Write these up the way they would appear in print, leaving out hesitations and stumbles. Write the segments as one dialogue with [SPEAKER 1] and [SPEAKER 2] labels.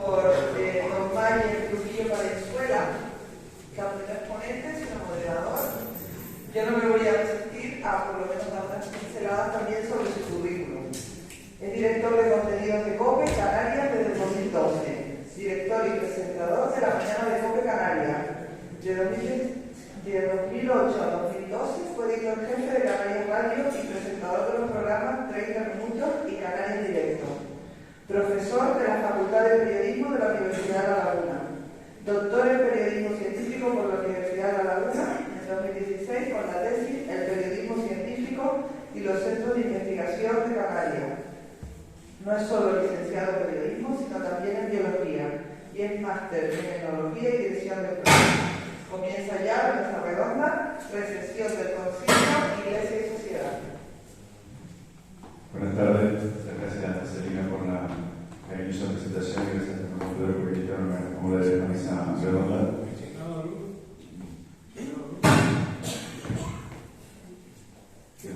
[SPEAKER 1] Por don Mayer Trujillo Valenzuela, que aunque no es ponente, sino moderador. Yo no me voy a resistir a por lo menos dar unas pinceladas también sobre su currículum. Es director de contenidos de COPE Canarias desde el 2012, director y presentador de la mañana de COPE Canarias. De 2008 a 2012 fue editor jefe de Canarias Radio y presentador de los programas 30 Minutos y Canarias Directo. Profesor de la Facultad de Periodismo de la Universidad de La Laguna. Doctor en Periodismo Científico por la Universidad de La Laguna en 2016 con la tesis El Periodismo Científico y los Centros de Investigación de Canarias. No es solo licenciado en Periodismo, sino también en Biología y es máster en Enología y Dirección de Programas. Comienza ya la mesa redonda, recesión del Concilio, Iglesia y Sociedad.
[SPEAKER 2] Buenas tardes, muchas gracias Celina por la hermosa presentación y gracias a todos por invitarme a moderar la mesa redonda. Es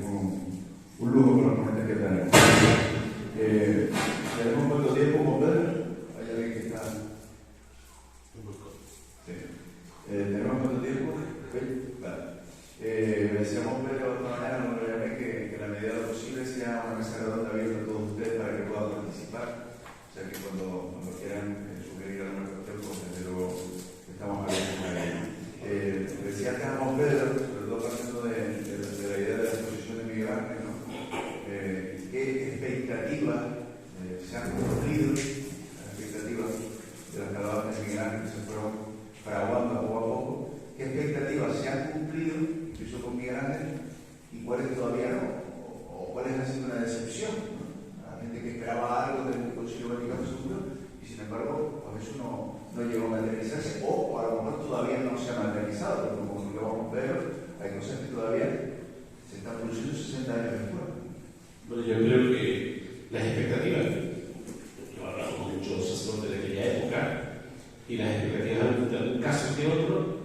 [SPEAKER 2] un lujo con los ponentes que tenemos. ¿Tenemos cuánto tiempo con Pedro? ¿Hay alguien que está? Sí. ¿Tenemos cuánto tiempo? Vale. Me decíamos Pedro esta mañana, no lo llamé, que en la medida de lo posible sea una mesa redonda abierta a todos ustedes para que puedan participar. O sea que cuando quieran sugerir alguna cuestión, pues desde luego estamos abiertos a ello. Decía que éramos Pedro, sobre todo partiendo de la idea de la exposición de Miguel Ángel, ¿no? ¿Qué expectativas se han cumplido? Las expectativas de las calabazas de Miguel Ángel se fueron fraguando poco a poco. ¿Qué expectativas se han cumplido, incluso con Miguel Ángel, y cuáles todavía no? O cuáles han sido una decepción, ¿no? La gente que esperaba algo del Concilio Vaticano II y sin embargo, pues eso no llegó a materializarse, o a lo mejor todavía no se ha materializado, pero como lo vamos a ver, hay cosas que todavía se están produciendo 60 años después.
[SPEAKER 3] Bueno, yo creo que las expectativas, yo he hablado con muchos sacerdotes de aquella época, y las expectativas de un caso que otro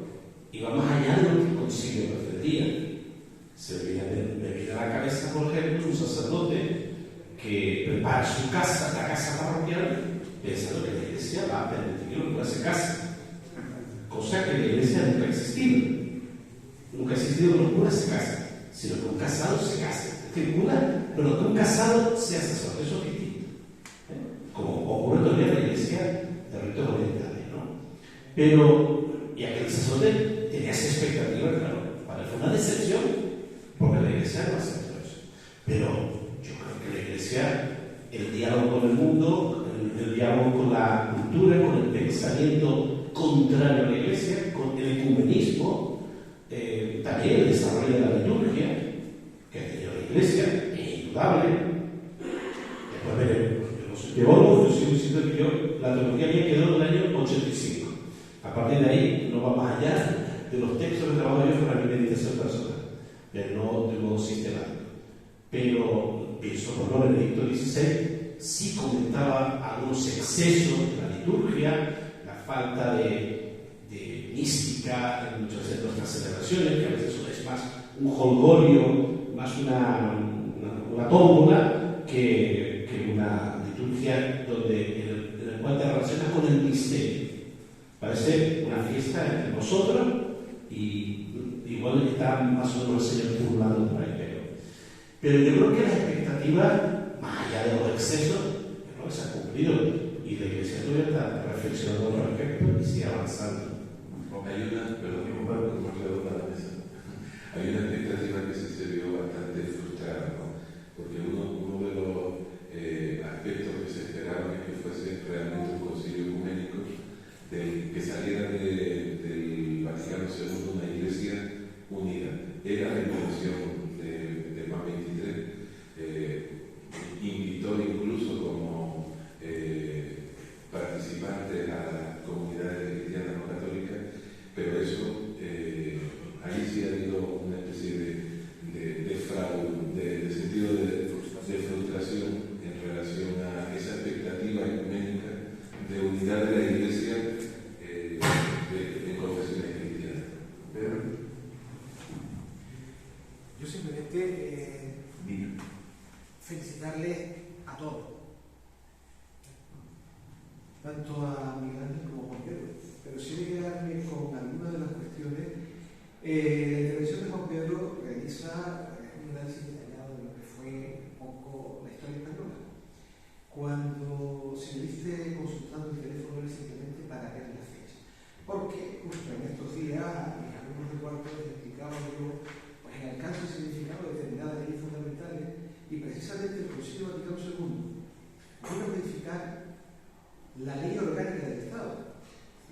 [SPEAKER 3] iban más allá de lo que el Concilio pretendía. Se me viene a la cabeza, por ejemplo, un sacerdote que prepara su casa, la casa parroquial, pensando que la iglesia va a permitir que esa casa, cosa que la iglesia nunca ha existido. Nunca ha existido que los curas se casen, sino que un casado se casa. Que el cura, pero que un casado sea sacerdote, eso es distinto. Como ocurre todavía en la iglesia de ritos orientales, ¿no? Pero, y aquel sacerdote tenía esa expectativa, claro, para él fue una decepción, porque la iglesia no aceptó eso. Pero yo creo que la iglesia, el diálogo con el mundo, el diálogo con la cultura, con el pensamiento contrario a la iglesia, con el ecumenismo, también el desarrollo de la liturgia que ha tenido la iglesia, es indudable. Después veremos, yo no soy teólogo, yo sigo diciendo que la teología mía quedó en el año 85. A partir de ahí no va más allá de los textos que trabajo yo para mi meditación personal, pero no de modo sistemático. Pero pienso, por ejemplo, Benedicto XVI sí comentaba algunos excesos de la liturgia, la falta de mística en muchas de nuestras celebraciones, que a veces es más un jolgorio, más una tómbola que una liturgia en la cual te relacionas con el misterio. Parece una fiesta entre nosotros y igual está más o menos el Señor burlando por ahí. Pero yo creo que las expectativas, más allá de los excesos, no se han cumplido y la Iglesia todavía está reflexionando al respecto y sigue avanzando.
[SPEAKER 4] Hay una expectativa que se vio bastante frustrada, ¿no? Porque uno de los aspectos que se esperaban es que fuese realmente un concilio ecuménico, que saliera del Vaticano II una iglesia unida. Era la intención de Juan XXIII. Invitó incluso como participantes a las comunidades cristianas no católicas, pero eso ahí sí ha habido una especie de fraude, de sentido de frustración en relación a esa expectativa ecuménica de unidad de la iglesia en confesiones cristianas. Pero
[SPEAKER 5] yo simplemente felicitarle a todos, tanto a Miguel Ángel como Juan Pedro, pero sí me quedarme con algunas de las cuestiones. La intervención de Juan Pedro realiza un análisis detallado de lo que fue un poco la historia española. Cuando se le dice consultando el teléfono era simplemente para ver la fecha, porque justo en estos días mis alumnos de cuarto les explicaba yo pues, el alcance y significado de determinadas leyes fundamentales, y precisamente el Concilio Vaticano II vino a modificar la ley orgánica del Estado,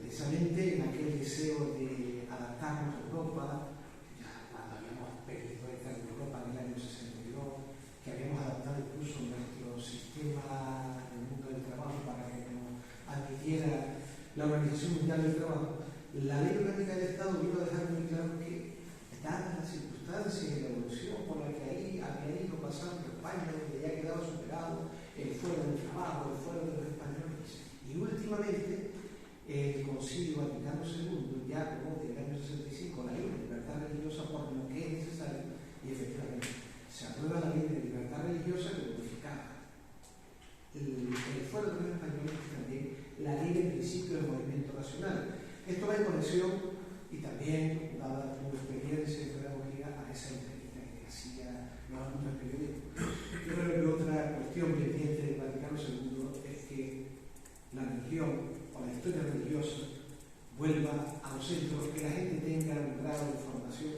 [SPEAKER 5] precisamente en aquel deseo de adaptarnos a Europa. Ya cuando habíamos perdido esta Europa en el año 62, que habíamos adaptado incluso nuestro sistema del mundo del trabajo para que nos admitiera la Organización Mundial del Trabajo. La ley orgánica del Estado vino a dejar muy claro que, dadas las circunstancias y la evolución por la que ahí había ido pasando España, donde ya quedaba superado el fuero del trabajo, el fuero de los españoles, y últimamente el Concilio Vaticano II ya aprobó desde el año 65 la ley de libertad religiosa por lo que es necesario, y efectivamente se aprueba la ley de libertad religiosa que modificaba el fuero de los españoles y también la ley de principio del movimiento nacional. Esto va en conexión y también, dada tu experiencia en pedagogía, a esa entrevista que hacía los alumnos periodistas. Yo creo que otra cuestión pendiente del Vaticano II es que la religión o la historia religiosa vuelva a los centros, que la gente tenga un grado de formación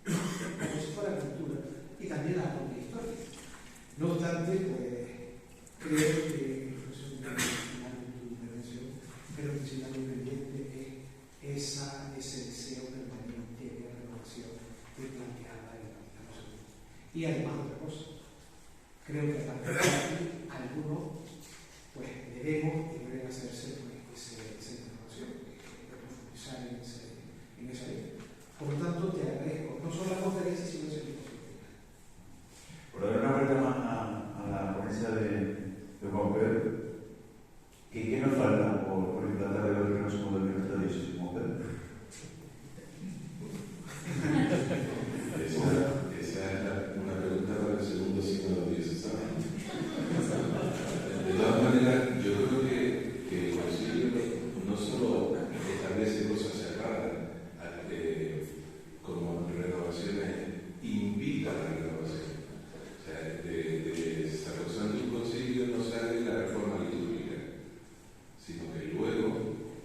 [SPEAKER 5] como si fuera cultura y también la propia historia. No obstante, pues creo que, creo que si la pendiente es ese deseo permanente de renovación que planteaba el Vaticano II. Y además otra cosa, creo que a partir de aquí algunos pues debemos y deben hacerse pues, esa renovación, profundizar en esa ley. Por lo tanto, te agradezco no solo la conferencia, sino ese tipo de cosas.
[SPEAKER 2] Por dar una vuelta más a la ponencia de Juan Pedro, ¿qué nos falta por implantar el Vaticano II en nuestra diócesis, Juan Pedro?
[SPEAKER 4] Esa es una pregunta para el segundo sínodo diocesano. De todas maneras, yo creo que el Concilio no solo establece cosas cerradas como renovaciones, invita a la renovación. O sea, de Sacrosanto un Concilio no sale la reforma litúrgica, sino que luego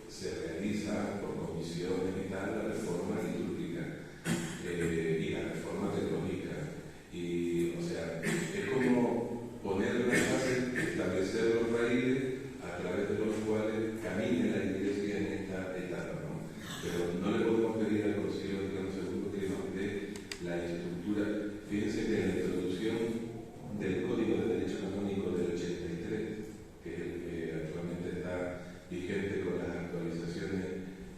[SPEAKER 4] se realiza por comisiones y tal la reforma litúrgica y la reforma teológica. Y, o sea, es como poner las bases, establecer los raíles a través de los cuales camine la Iglesia en esta etapa, ¿no? Pero no le podemos pedir al Concilio Vaticano II que nos dé la estructura. Fíjense que en la introducción del Código de Derecho Canónico del 83, que es el que actualmente está vigente con las actualizaciones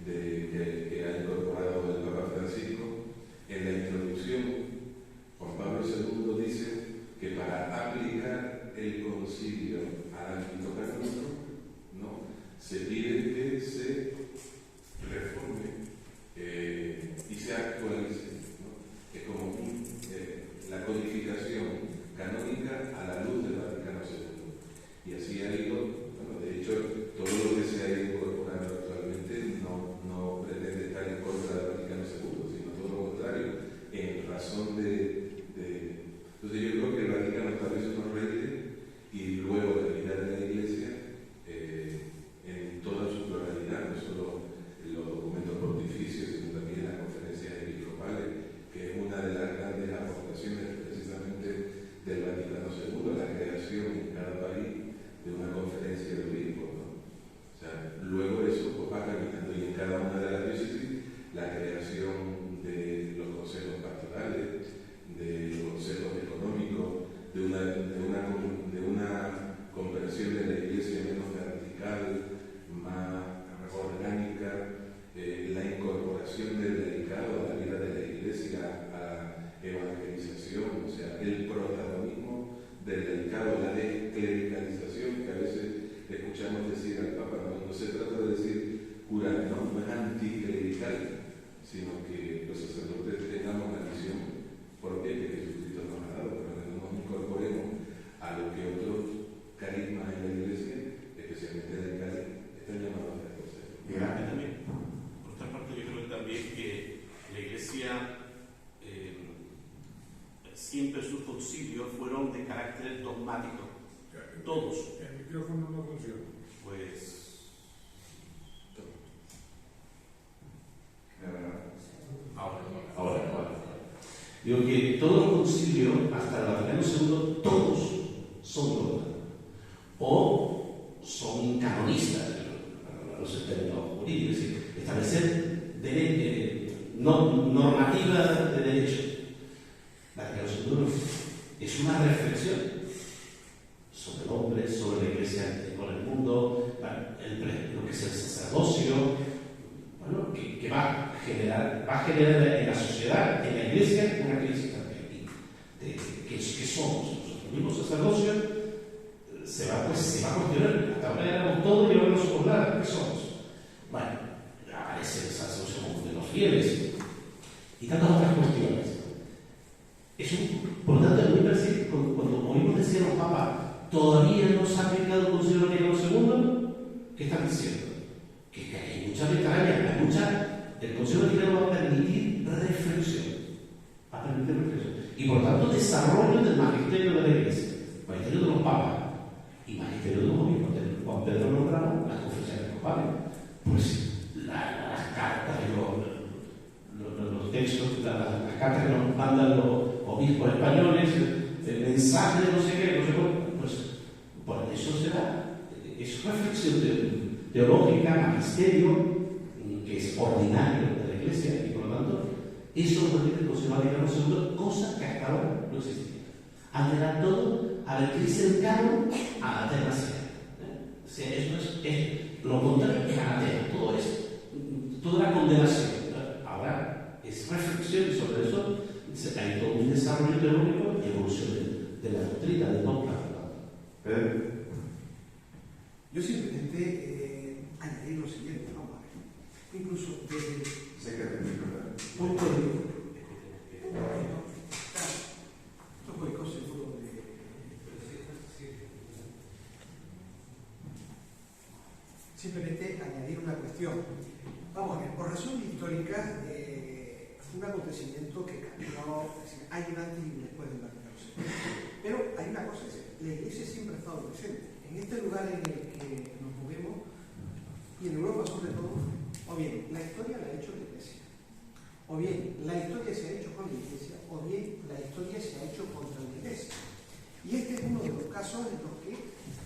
[SPEAKER 4] que ha incorporado el Papa Francisco, en la introducción Juan Pablo II dice que para aplicar el concilio al ámbito canónico, ¿no?, se pide que se reforme y se actualice, ¿no? Es como la codificación canónica a la luz del Vaticano II. Y así ha ido, bueno, de hecho, todo lo que se ha ido incorporando actualmente no pretende estar en contra del Vaticano II, sino todo lo contrario, en razón de. Entonces yo creo que el Vaticano establece unos raíles y luego la vida de la Iglesia en toda su pluralidad, no solo en los documentos pontificios, sino también en las conferencias episcopales, que es una de las grandes aportaciones precisamente del Vaticano II, la creación en cada país de una conferencia de obispos, ¿no? O sea, luego eso pues, va caminando y en cada una de las diócesis la creación de los consejos pastorales, de los consejos económicos, de una comprensión de la Iglesia menos vertical, más orgánica, la incorporación del laicado a la vida de la Iglesia, a la evangelización, o sea, el protagonismo del laicado, la desclericalización que a veces escuchamos decir al Papa. No se trata de decir cura, no es anticlerical, sino que los sacerdotes tengamos la misión propia que Jesucristo nos ha dado, pero que no nos incorporemos a lo que otros carismas en la Iglesia, especialmente del carisma, están llamados
[SPEAKER 3] Todos.
[SPEAKER 6] El micrófono no funciona.
[SPEAKER 3] Pues. Ahora. Digo que todo el concilio, hasta el Vaticano II, todos son dogmas. O son canonistas, los términos jurídicos, es decir, establecer normativa de derecho. Vaticano II es una reflexión sobre el hombre, sobre la iglesia con el mundo, lo que es el sacerdocio, bueno, que va a generar en la sociedad, en la iglesia, una crisis también. ¿Qué somos? Nosotros mismos sacerdocio se va a cuestionar. Hasta ahora éramos todos y ahora no somos nada. ¿Qué somos? Bueno, aparece el sacerdocio de los fieles y tantas otras cuestiones. Por lo tanto, a mí me parece que cuando oímos decir a los papas, todavía no se ha aplicado el Concilio Vaticano II, ¿qué están diciendo? Que hay muchas ventajas, el Concilio Vaticano va a permitir reflexión. Y por tanto, desarrollo del magisterio de la Iglesia, magisterio de los papas y magisterio de los obispos. Juan Pedro nombramos las confesiones papales. Pues las cartas los textos, las cartas que nos mandan los obispos españoles, el mensaje de no sé qué, pues por eso será, es reflexión teológica, magisterio, que es ordinario de la Iglesia, y por lo tanto, eso lo permite el Concilio Vaticano II, cosa que hasta ahora no existía. Alterar todo a vertirse el canon a la teología. O sea, eso es lo contrario, es anatema, todo es toda la condenación. Ahora es reflexión y sobre eso hay todo un desarrollo teológico y evolución de la doctrina del dogma.
[SPEAKER 5] Yo simplemente añadir lo siguiente, vamos a ver. Incluso desde el punto de vista. Simplemente añadir una cuestión. Vamos a ver, por razón histórica, fue un acontecimiento que cambió, es decir, hay un antes y un después del Vaticano II. Pero hay una cosa, la Iglesia siempre ha estado presente. En este lugar en el que nos movemos, y en Europa sobre todo, o bien la historia la ha hecho la Iglesia, o bien la historia se ha hecho con la Iglesia, o bien la historia se ha hecho contra la Iglesia. Y este es uno de los casos en los que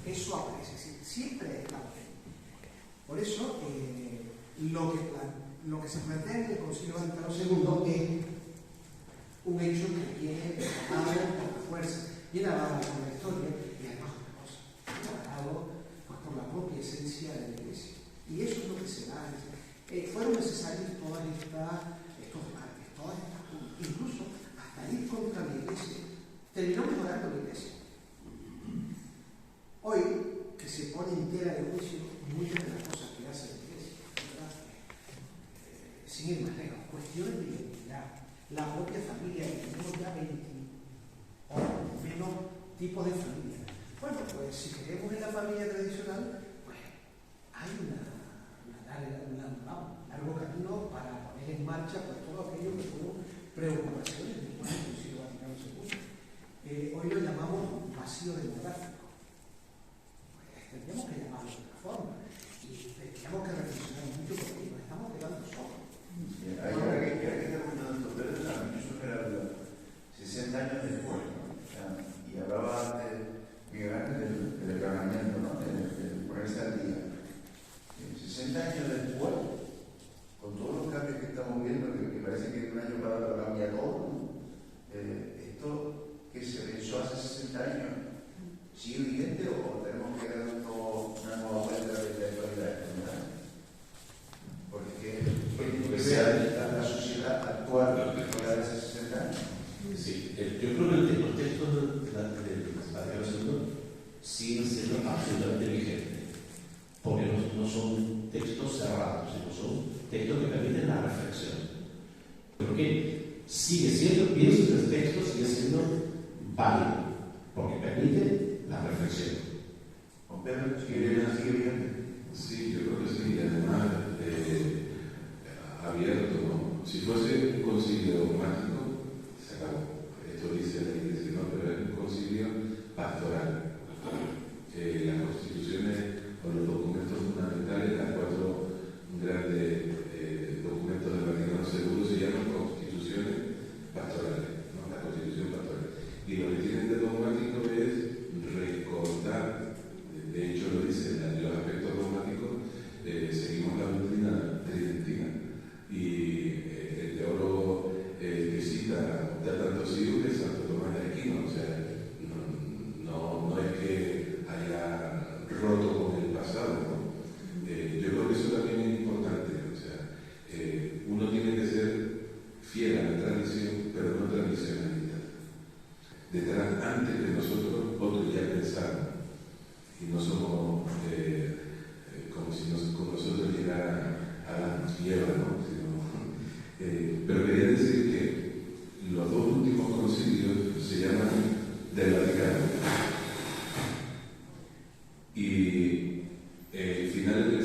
[SPEAKER 5] eso aparece, es decir, siempre ha estado ahí. Por eso, lo que se plantea en el Concilio Vaticano II es un hecho que viene avalado por la fuerza, viene avalado por la historia y además otra cosa, viene avalado pues, por la propia esencia de la Iglesia. Y eso es lo que se da. Fueron necesarios estos debates, incluso hasta ir contra la Iglesia. Terminó mejorando la Iglesia. Hoy, que se pone entera de juicio muchas de las cosas que hace la Iglesia, ¿verdad? Sin ir más lejos, cuestiones de identidad, la propia familia, que tenemos ya 20 o menos tipos de familia. Bueno, pues si queremos en la familia tradicional, pues hay un largo camino para poner en marcha pues, todo aquello que fueron preocupaciones del Concilio Vaticano II. Hoy lo llamamos vacío demográfico. Tendríamos que llamarlo de otra forma y tendríamos que reflexionar mucho porque nos estamos quedando solos.
[SPEAKER 2] Ahora que está contando esto, pero eso era 60 años después, ¿no? Y hablaba antes Miguel Ángel del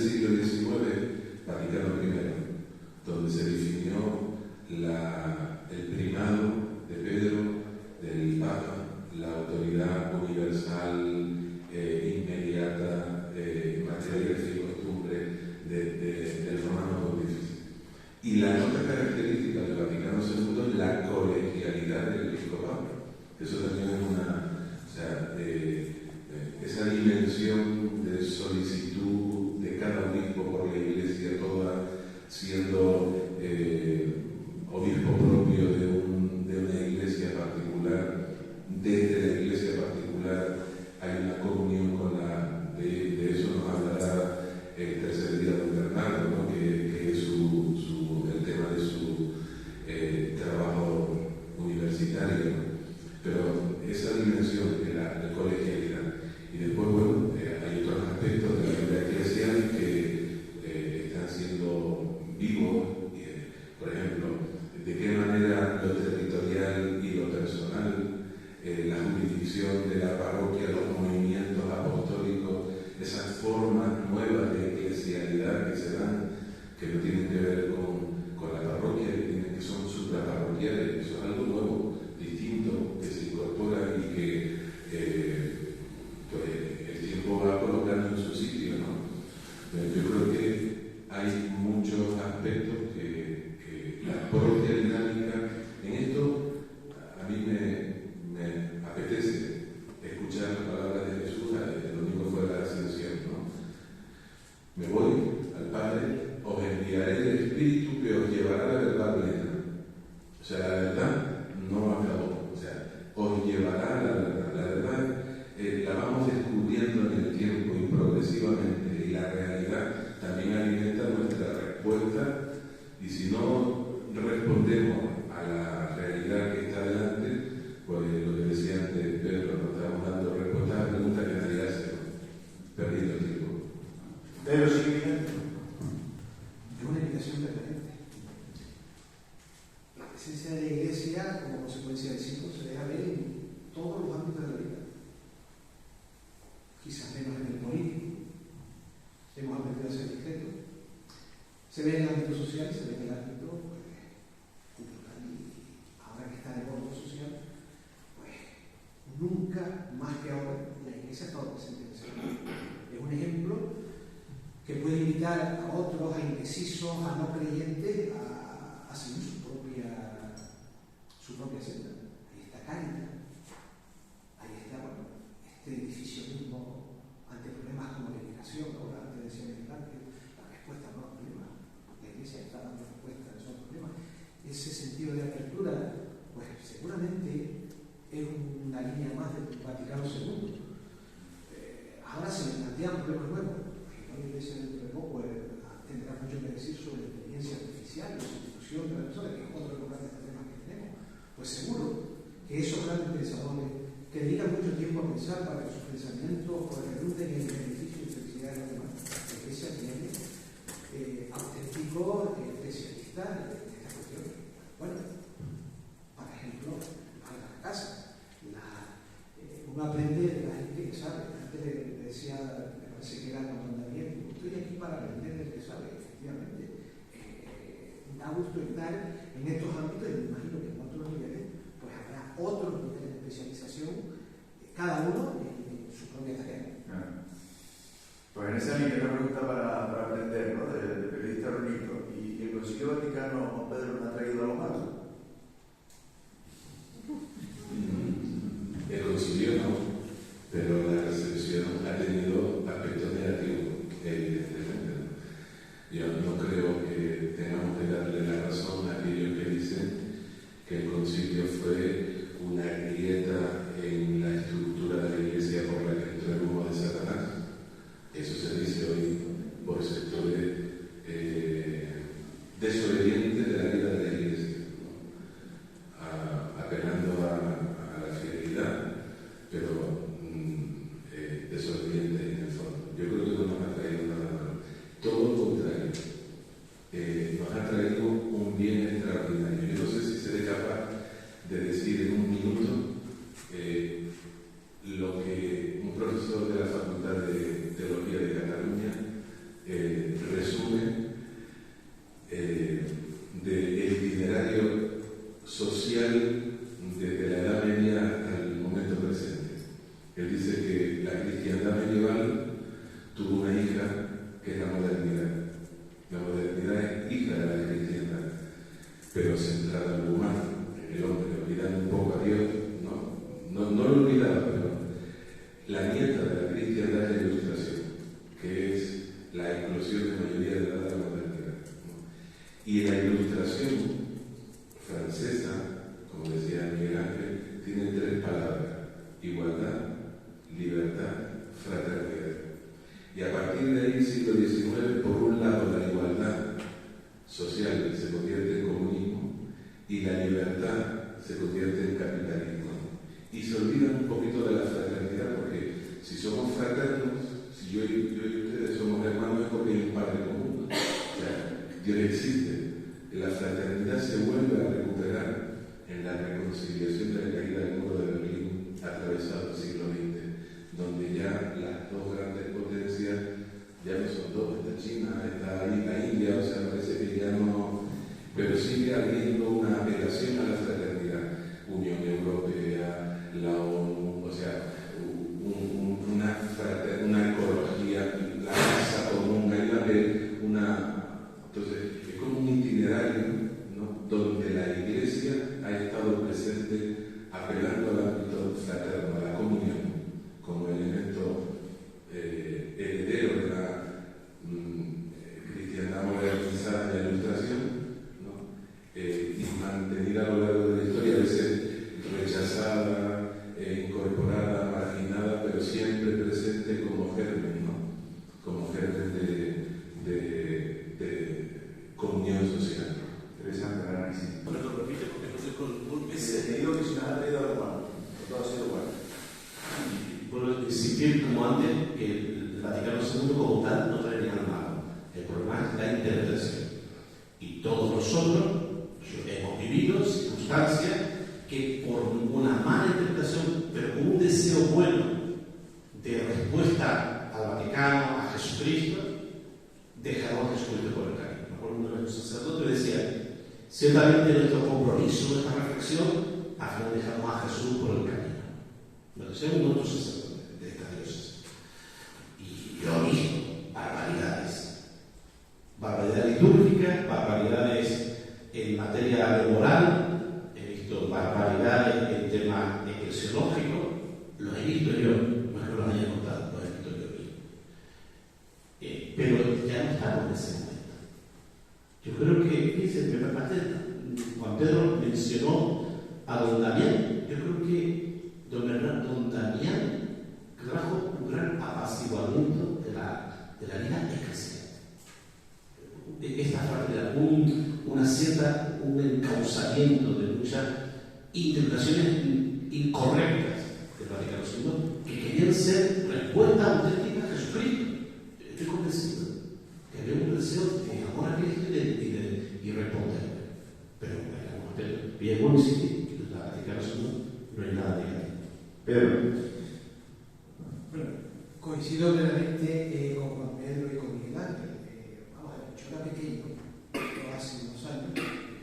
[SPEAKER 4] siglo XIX, Vaticano I, donde se definió el primado de Pedro, del Papa, la autoridad universal, inmediata, en materia de fe y costumbre del romano pontífice. Y la otra característica del Vaticano II es la colegialidad del episcopado. Eso también es esa dimensión de solicitud de cada obispo por la Iglesia, toda siendo obispo propio de una iglesia particular. Desde la iglesia particular hay una comunión con de eso nos hablará el tercer día don Bernardo, ¿no? que es el tema de su trabajo universitario, ¿no? Pero esa dimensión de la colegialidad. Y después, bueno, hay otros aspectos de la vida eclesial que están siendo vivos. Por ejemplo, de qué manera lo territorial y lo personal, la jurisdicción de la parroquia, los movimientos apostólicos, esas formas nuevas de eclesialidad que se dan, que no tienen que ver con la parroquia, que son supraparroquiales, eso es algo nuevo, distinto, que se incorpora y que pues, el tiempo va colocando en su sitio, ¿no? Yo creo que hay muchos aspectos que la propia dinámica en esto, a mí me apetece escuchar las palabras de Jesús el domingo fue la ascensión, ¿no? Me voy al Padre, os enviaré el Espíritu que os llevará a la verdad plena. O sea, la verdad no acabó. O sea, os llevará a la verdad. La verdad la vamos descubriendo en el tiempo y progresivamente. Y la realidad también alimenta nuestra respuesta. Y si no respondemos a la realidad que está delante, pues lo que decía antes Pedro, nos estamos dando respuestas a preguntas que nadie hace, ¿no? Perdiendo el tiempo.
[SPEAKER 2] Pero sí,
[SPEAKER 5] Es una invitación permanente. La presencia de la Iglesia, como consecuencia del ciclo, se deja ver en todos los ámbitos de la vida. Quizás menos en el político. Hemos aprendido a ser discretos. Se ve en el ámbito social, se ve en el ámbito cultural. Y ahora que está de moda social, pues nunca más que ahora la Iglesia ha estado presente en ese ámbito. Es un ejemplo que puede invitar a otros, a indecisos, a no creyentes, a seguir su propia senda. Ahí está Cáritas, ahí está este divisionismo ante problemas como la inmigración. Ahora antes decía Miguel que la respuesta no a los problemas, la Iglesia está dando respuesta a esos problemas. Ese sentido de apertura, pues seguramente es una línea más del Vaticano II. Ahora se le plantean problemas nuevos. La Iglesia dentro de poco tendrá mucho que decir sobre la inteligencia artificial, la sustitución de la persona, que es otro de los grandes problemas que tenemos. Pues seguro que esos grandes pensadores que dedican mucho tiempo a pensar para que sus pensamientos redunden en el beneficio y felicidad de los demás. La Iglesia tiene auténticos especialistas en estas cuestiones. Bueno, por ejemplo, a la casa. Uno aprende de la gente que sabe. Antes le decía, me parece que era cuando Daniel, estoy aquí para aprender del que sabe, efectivamente. Da gusto estar en estos ámbitos y me imagino que en otros niveles pues habrá otros niveles de especialización, cada uno en su propia tarea.
[SPEAKER 2] Pues en esa línea una pregunta para aprender, ¿no? De periodista Ronito. ¿Y el Concilio Vaticano, Pedro, nos ha traído algo malo?
[SPEAKER 4] El concilio no, pero la recepción ha tenido aspectos negativos, evidentemente. Yo no creo que tengamos que darle la razón a aquellos que dicen que el concilio fue una grieta en la estructura de la Iglesia por la que entró el humo de Satanás. Eso se dice hoy por sectores desobedientes de la vida de la Iglesia, ¿no? Apelando a la fidelidad, pero desobedientes en el fondo. Yo creo que no nos ha traído nada malo. Todo lo contrario. Nos ha traído un bien extraordinario. Yo no sé si seré capaz de decir en un minuto lo que un profesor de la Facultad de Teología de Cataluña pero centrada en lo humano, en el hombre, olvidando un poco a Dios, no lo olvidaba, pero la nieta de la cristiandad es la Ilustración, que es la explosión de mayoría de la modernidad, ¿no? Y la Ilustración francesa, como decía Miguel Ángel, tiene 3 palabras: igualdad, libertad, fraternidad. Y a partir de ahí, siglo XIX, por un lado la igualdad social se convierte en comunismo y la libertad se convierte en capitalismo. Y se olvidan un poquito de la fraternidad, porque si somos fraternos, si yo y ustedes somos hermanos, es porque hay un Padre común. O sea, Dios existe. La fraternidad se vuelve a recuperar en la reconciliación de la caída del muro de Berlín atravesado el siglo XX, donde ya las 2 grandes potencias, ya no son 2, está China, está ahí la India, o sea, parece que ya no, pero sigue habiendo una apelación a la fraternidad, Unión Europea, la ONU, o sea, una ecología, la casa común, hay entonces es como un itinerario, ¿no?, donde la Iglesia ha estado presente apelando al ámbito fraterno, a la comunión, como elemento heredero de la cristiandad modernizada de la Ilustración, ¿no? Y mantenida a lo largo de la historia, a veces rechazada, incorporada, marginada, pero siempre presente como germen, ¿no? Como germen de comunión social.
[SPEAKER 2] Interesante el análisis.
[SPEAKER 3] Bueno, lo repite porque entonces con
[SPEAKER 2] Te digo que si nos ha traído algo malo, todo ha sido bueno.
[SPEAKER 3] vuelvo a insistir, como antes, que el Vaticano II como tal no trae nada malo. El problema es la interpretación. Y todos nosotros hemos vivido circunstancias que por una mala interpretación, pero con un deseo bueno de respuesta al Vaticano, a Jesucristo, dejaron a Jesucristo por el camino. Me acuerdo una vez un sacerdote decía: ciertamente nuestro compromiso, nuestra reflexión, al final dejamos a Jesús por el camino. Lo decía un otro sacerdote de esta diócesis. Y yo he visto barbaridades litúrgicas, barbaridades en materia de moral, he visto barbaridades en temas eclesiológicos, los he visto yo, no es que los haya contado, los he visto yo mismo. Pero ya no estamos en ese momento. Yo creo que, fíjense, Juan Pedro mencionó a don Damián. Yo creo que don Damián trajo un gran apaciguamiento de la vida eclesial. Esta fraternidad, un encauzamiento de muchas interpretaciones incorrectas del Vaticano II que querían ser respuesta auténtica a Jesucristo. Estoy convencido que había un deseo de amor a Cristo y responder. Pero como usted bien bueno, sí, que el Vaticano II no hay nada negativo.
[SPEAKER 2] Pedro.
[SPEAKER 5] Bueno, coincido plenamente con Juan Pedro y con Miguel Ángel. Yo era pequeño, hace unos años,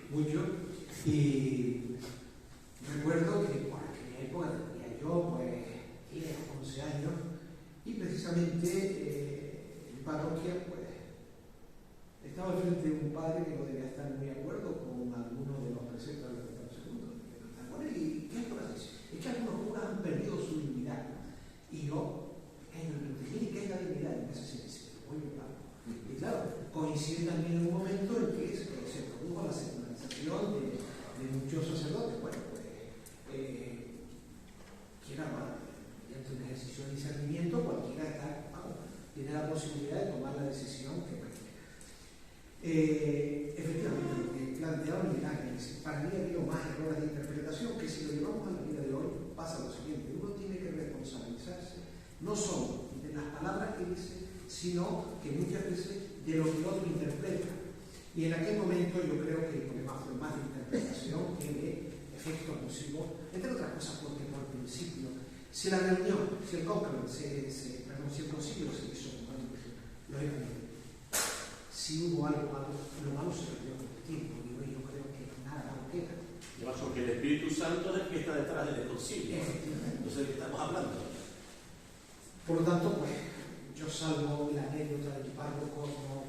[SPEAKER 5] mucho, y recuerdo que por aquella época tenía yo 10, 11 años, y precisamente en parroquia estaba al frente de un padre que no debía estar muy de acuerdo con algunos de los preceptos del Vaticano II. ¿Y qué es lo que dice? Es que algunos curas han perdido su dignidad. Y yo, ¿qué es la dignidad? Y me hace silencio, muy bien, claro. Y claro, coincide también en un momento en que se produjo la secularización de muchos sacerdotes. Bueno, quiera más, mediante un ejercicio de discernimiento, cualquiera tiene la posibilidad de tomar la decisión que prefiera. Efectivamente, lo que planteaba Miguel Ángel, para mí ha habido más errores de interpretación que si lo llevamos a la vida de hoy pasa lo siguiente: uno tiene que responsabilizarse no solo de las palabras que dice, sino que muchas veces de lo que otro interpreta. Y en aquel momento yo creo que el problema fue más de interpretación que de efecto nocivo, entre otras cosas porque por principio, si la reunión, si el conclave, si el concilio se hizo, lógicamente, si hubo algo malo, lo malo se perdió con el tiempo, y hoy yo creo que nada malo queda.
[SPEAKER 3] Además, porque el Espíritu Santo es el que está detrás del concilio.
[SPEAKER 5] Efectivamente.
[SPEAKER 3] Entonces, ¿de qué estamos hablando?
[SPEAKER 5] Por lo tanto, yo salvo la anécdota del párroco, no.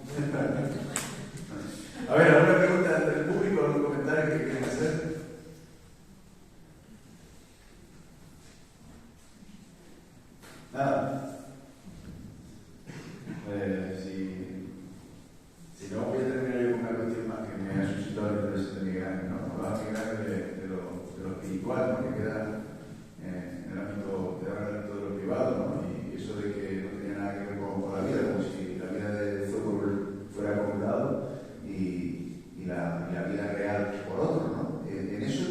[SPEAKER 2] A ver, ¿alguna pregunta del público, algún comentario? quieren hacer? Nada. Si no, voy a terminar yo con una cuestión más que me ha suscitado el interés de Miguel, ¿no? Vamos a migrar de lo espiritual, ¿no? Que queda en el ámbito de lo privado, ¿no? Y eso de que no tenía nada que ver con la vida, como si la vida de fuego fuera por un lado y la vida real por otro, ¿no? En eso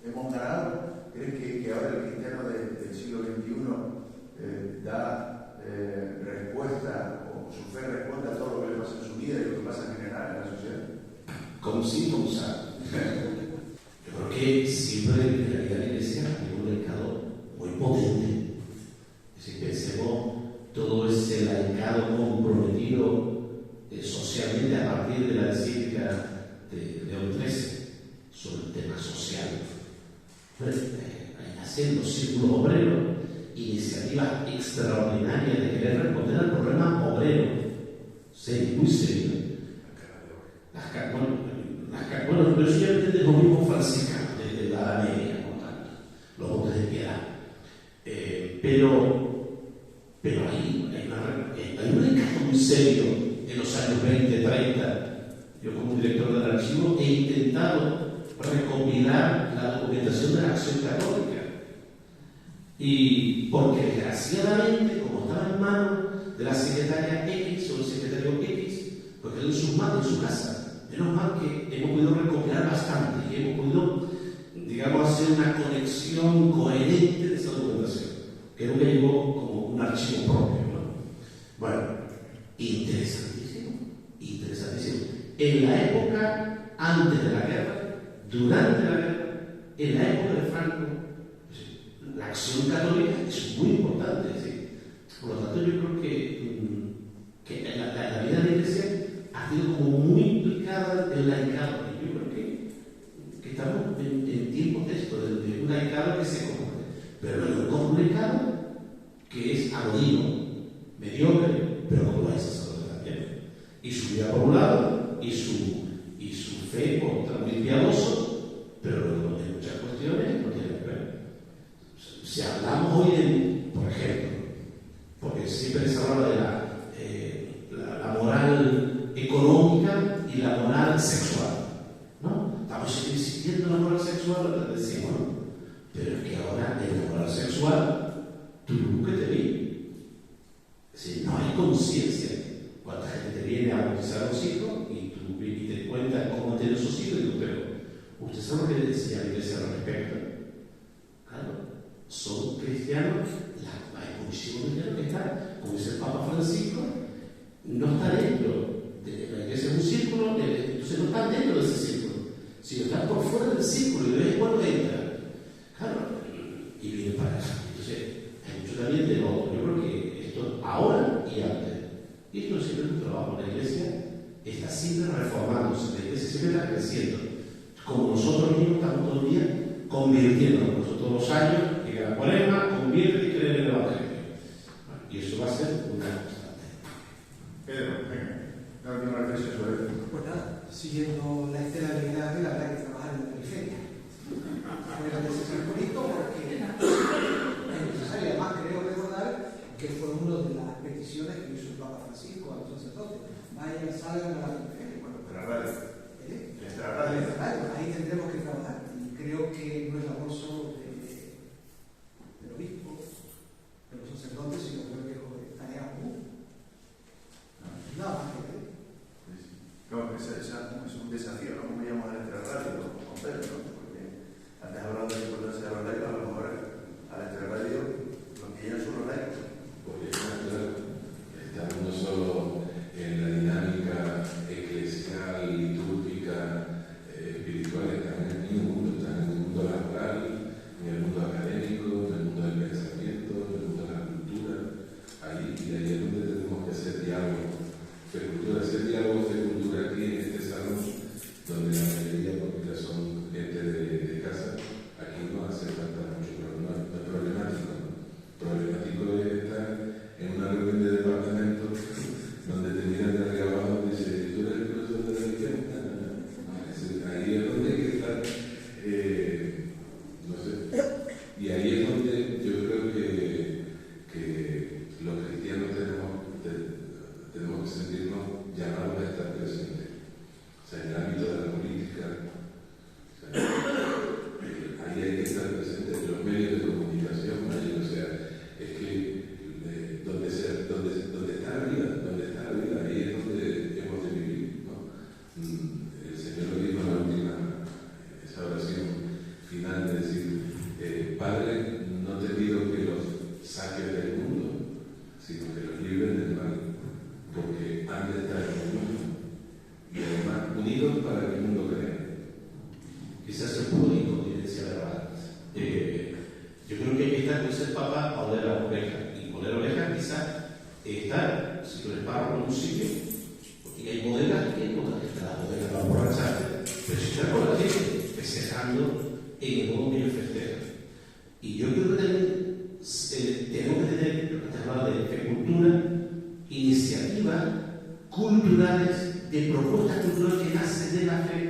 [SPEAKER 2] hemos ganado. ¿Crees que ahora el cristiano del siglo XXI da respuesta, o su fe responde a todo lo que le pasa en su vida y lo que pasa en general en la sociedad?
[SPEAKER 3] Como sí, como sabe. Yo creo que siempre en la vida de la iglesia hay un mercado muy potente. Si pensemos todo ese laicado comprometido socialmente a partir de la encíclica de León XIII sobre el tema social. Haciendo círculos obreros, iniciativas extraordinarias de querer responder al problema obrero. Serio, muy serio. Bueno, pero eso ya entiende los mismos franciscanos desde la Edad Media, como tal, los montes de piedad. Pero hay un encargo muy serio en los años 20, 30. Yo como director del archivo he intentado recopilar la documentación de la Acción Católica. Y porque desgraciadamente, como estaba en manos de la secretaria X o el secretario X, pues quedó en sus manos, en su casa. Menos mal que hemos podido recopilar bastante y hemos podido, digamos, hacer una conexión coherente de esa documentación, que nunca llegó como un archivo propio, ¿no? Bueno, interesantísimo. En la época antes de la guerra, durante la guerra, en la época de Franco, la acción católica es muy importante. ¿Sí? Por lo tanto, yo creo que la vida de la iglesia ha sido como muy implicada en el laicado. Yo creo que estamos en tiempos de esto, de un laicado que se compone. Pero hay un comunicado que es anodino, mediocre, pero como lo es sacerdote también. Y su vida por un lado, y su fe por otra, muy piadoso, pero luego en muchas cuestiones no tiene que ver. Si hablamos hoy por ejemplo, porque siempre se habla de la moral económica y la moral sexual, ¿no? Estamos insistiendo en la moral sexual, decimos, ¿no? Pero es que ahora en la moral sexual, tú que te vi, si no hay conciencia, cuánta gente te viene a bautizar a los hijos y te cuenta cómo tienen sus hijos, y tú, pero usted sabe lo que le decía a la iglesia al respecto. Claro, son cristianos, hay muchísimos cristianos que están, como dice el Papa Francisco, no está dentro de la iglesia, es un círculo, entonces no están dentro de ese círculo, sino están por fuera del círculo y de vez en cuando entran. Claro, y vienen para eso. Entonces, hay mucho también de lo otro. Yo creo que esto ahora y antes. Y esto siempre es un trabajo. La iglesia está siempre reformándose, la iglesia siempre está creciendo. Como nosotros mismos estamos todo el día convirtiéndonos. Nosotros todos los años, llega la Cuaresma, convierte y cree en el Evangelio. Y eso va a ser una constante.
[SPEAKER 2] Pedro, venga, la última reflexión sobre esto.
[SPEAKER 5] Pues nada, siguiendo la estela de Miguel Ángel, habrá que trabajar en la periferia. Fue necesario bonito porque es necesario. Además, creo recordar que fue una de las peticiones que hizo el Papa Francisco a los sacerdotes. Vayan, salgan a la periferia. Bueno,
[SPEAKER 2] Nuestra radio. Nuestra radio.
[SPEAKER 5] Ahí tendremos que trabajar. Y creo que no es labor solo del obispo, de los sacerdotes, sino creo que es tarea común. Nada más que ver.
[SPEAKER 2] Claro, es un desafío, ¿no? ¿Cómo llamamos a nuestra radio con Pedro, ¿no? Porque antes hablado de la importancia de los laicos, a lo mejor a nuestra radio los que llegan son los laicos.
[SPEAKER 4] Porque claro, estamos no solo en la dinámica eclesial, litúrgica, espiritual, están en el mundo, están en el mundo laboral, en el mundo académico, en el mundo del pensamiento, en el mundo de la cultura. Ahí es donde tenemos que hacer diálogo de cultura, hacer diálogos de cultura aquí en este salón, donde la mayoría, porque ya son gente de casa, aquí no hace falta mucho, pero no es problemático. Problemático es para que el mundo crea.
[SPEAKER 3] Quizás un poco de incontinencia verbal. Yo creo que hay que estar con ese papa a oler las orejas. Y oler orejas quizás estar, si tú eres párroco en un sitio, porque hay bodegas que no están las bodegas para emborracharte, pero si estás con la gente festejando en el modo que ellos festejan. Y yo creo que también tenemos que tener, lo que te hablaba de cultura, iniciativas culturales, de propuestas culturales que nacen de la fe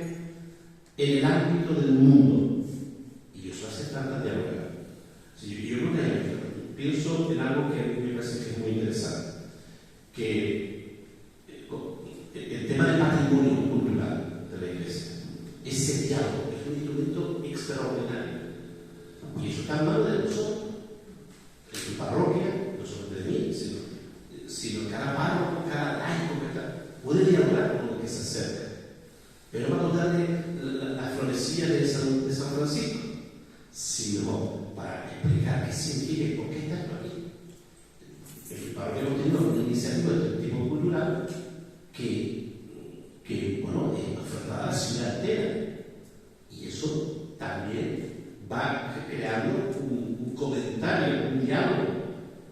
[SPEAKER 3] en el ámbito del mundo. Y eso hace falta dialogar. Yo creo que pienso en algo que a mí me parece que es muy interesante, que el tema del patrimonio cultural de la Iglesia, ese diálogo es un instrumento extraordinario. Y eso está en manos de nosotros, en tu parroquia, no solamente de mí, sino cada párroco, cada laico que está, puede dialogar con lo que se acerca. Pero no para contarle la florecilla de San Francisco, sino para explicar qué significa y por qué está esto aquí. El parroquia hemos tenido una iniciativa de este tipo cultural que bueno, es ofertada a la ciudad entera. Y eso también va creando un comentario, un diálogo.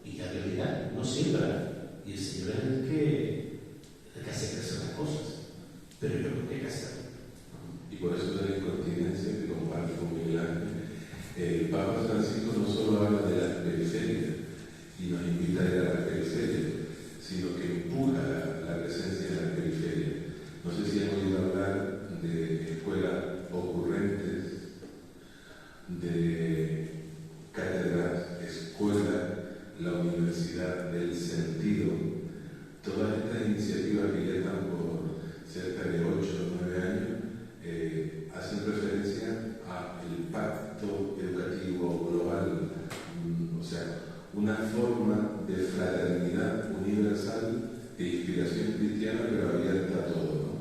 [SPEAKER 3] Y la realidad no siembra. Y el Señor es el que hace crecer las cosas. Pero yo creo que hay que hacerlo.
[SPEAKER 4] Y por eso de la incontinencia que comparte con Miguel Ángel, el Papa Francisco no solo habla de las periferias y nos invita a ir a las periferias, sino que empuja la presencia de las periferias. No sé si hemos oído hablar de escuelas ocurrentes, de cátedras, escuelas, la Universidad del Sentido, todas estas iniciativas que ya están por cerca de 8 o 9 años, hacen referencia al pacto educativo global, o sea, una forma de fraternidad universal de inspiración cristiana, pero abierta a todo, ¿no?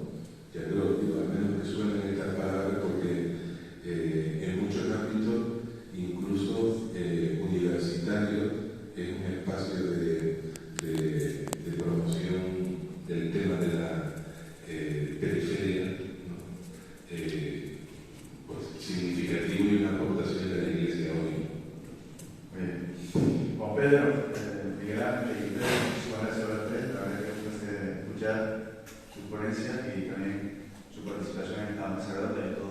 [SPEAKER 4] Ya creo, al menos que suenen estas palabras, porque en muchos ámbitos, incluso universitarios, es un espacio de promoción del tema de la periferia, ¿no? Pues, significativo y una aportación de la Iglesia hoy.
[SPEAKER 2] Bien. Juan Pedro, Miguel Ángel y Pedro, muchísimas gracias a los tres. La verdad que es un placer escuchar sus ponencias y también su participación en esta mesa redonda.